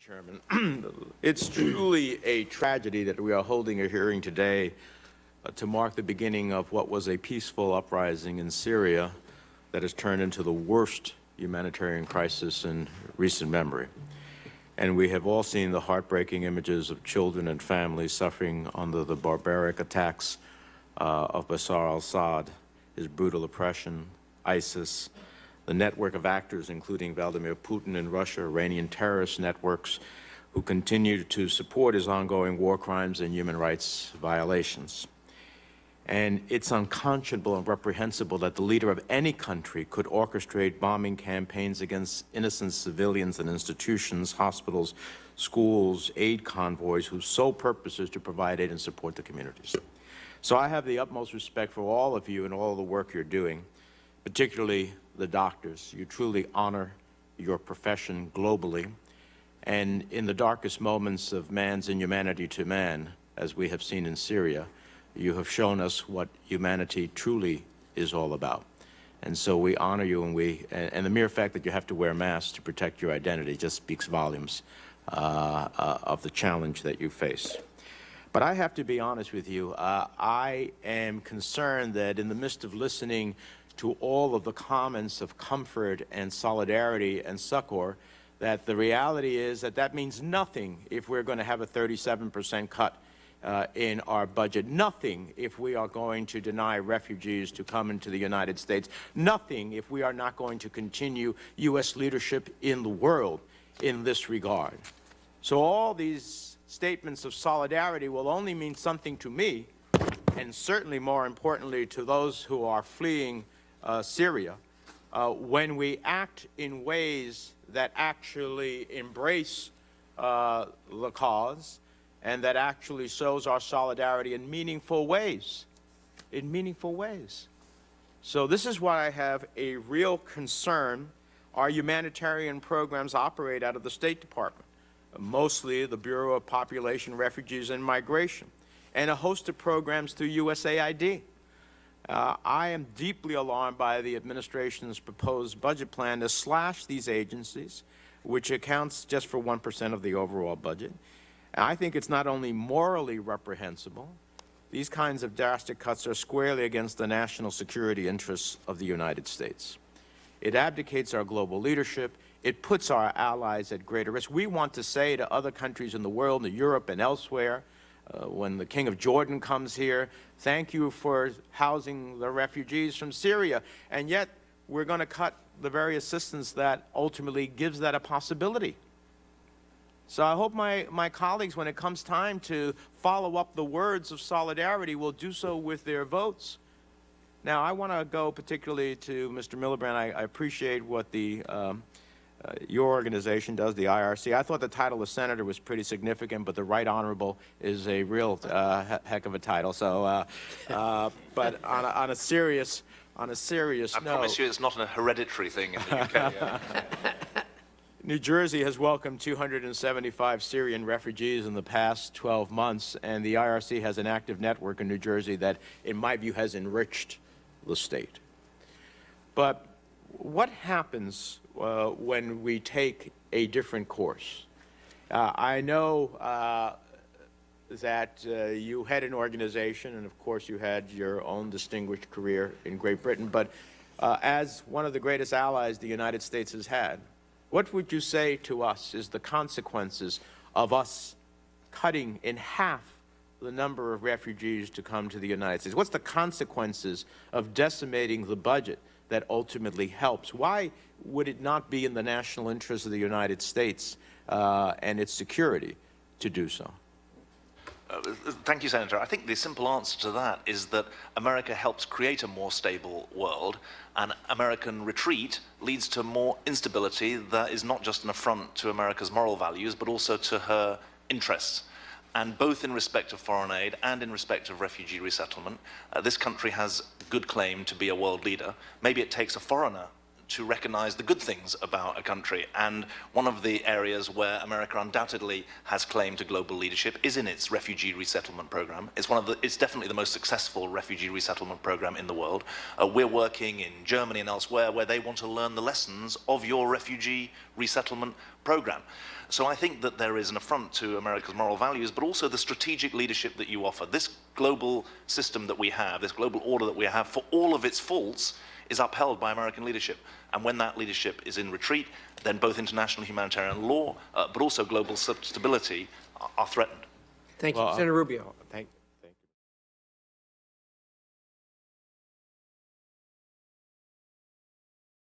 Chairman. It's truly a tragedy that we are holding a hearing today to mark the beginning of what was a peaceful uprising in Syria that has turned into the worst humanitarian crisis in recent memory. And we have all seen the heartbreaking images of children and families suffering under the barbaric attacks of Bashar al-Assad, his brutal oppression, ISIS, the network of actors, including Vladimir Putin in Russia, Iranian terrorist networks, who continue to support his ongoing war crimes and human rights violations. And it's unconscionable and reprehensible that the leader of any country could orchestrate bombing campaigns against innocent civilians and institutions, hospitals, schools, aid convoys, whose sole purpose is to provide aid and support the communities. So I have the utmost respect for all of you and all the work you're doing, particularly the doctors. You truly honor your profession globally. And in the darkest moments of man's inhumanity to man, as we have seen in Syria, you have shown us what humanity truly is all about. And so we honor you, and the mere fact that you have to wear masks to protect your identity just speaks volumes of the challenge that you face. But I have to be honest with you, I am concerned that in the midst of listening to all of the comments of comfort and solidarity and succor, that the reality is that that means nothing if we're going to have a 37% cut in our budget, nothing if we are going to deny refugees to come into the United States, nothing if we are not going to continue U.S. leadership in the world in this regard. So all these statements of solidarity will only mean something to me, and certainly more importantly to those who are fleeing Syria, when we act in ways that actually embrace the cause and that actually shows our solidarity in meaningful ways, So this is why I have a real concern. Our humanitarian programs operate out of the State Department, mostly the Bureau of Population, Refugees, and Migration, and a host of programs through USAID. I am deeply alarmed by the administration's proposed budget plan to slash these agencies, which accounts just for 1% of the overall budget. And I think it's not only morally reprehensible, these kinds of drastic cuts are squarely against the national security interests of the United States. It abdicates our global leadership. It puts our allies at greater risk. We want to say to other countries in the world, in Europe and elsewhere, when the King of Jordan comes here, thank you for housing the refugees from Syria, and yet we're going to cut the very assistance that ultimately gives that a possibility. So I hope my colleagues, when it comes time to follow up the words of solidarity, will do so with their votes. Now, I want to go particularly to Mr. Miliband. I appreciate what your organization does, the IRC. I thought the title of senator was pretty significant, but the Right Honorable is a real heck of a title. So, but on a serious note, I promise you, it's not a hereditary thing in the UK. Yeah. New Jersey has welcomed 275 Syrian refugees in the past 12 months, and the IRC has an active network in New Jersey that, in my view, has enriched the state. But what happens when we take a different course? I know that you had an organization, and of course you had your own distinguished career in Great Britain, but as one of the greatest allies the United States has had, what would you say to us is the consequences of us cutting in half the number of refugees to come to the United States? What's the consequences of decimating the budget that ultimately helps? Why would it not be in the national interest of the United States and its security to do so? Thank you, Senator. I think the simple answer to that is that America helps create a more stable world, and American retreat leads to more instability that is not just an affront to America's moral values, but also to her interests. And both in respect of foreign aid and in respect of refugee resettlement, this country has good claim to be a world leader. Maybe it takes a foreigner to recognize the good things about a country. And one of the areas where America undoubtedly has claim to global leadership is in its refugee resettlement program. It's definitely the most successful refugee resettlement program in the world. We're working in Germany and elsewhere where they want to learn the lessons of your refugee resettlement program. So I think that there is an affront to America's moral values, but also the strategic leadership that you offer. This global system that we have, this global order that we have, for all of its faults, is upheld by American leadership. And when that leadership is in retreat, then both international humanitarian law, but also global stability are threatened. Thank you. Well, Senator Rubio. Thank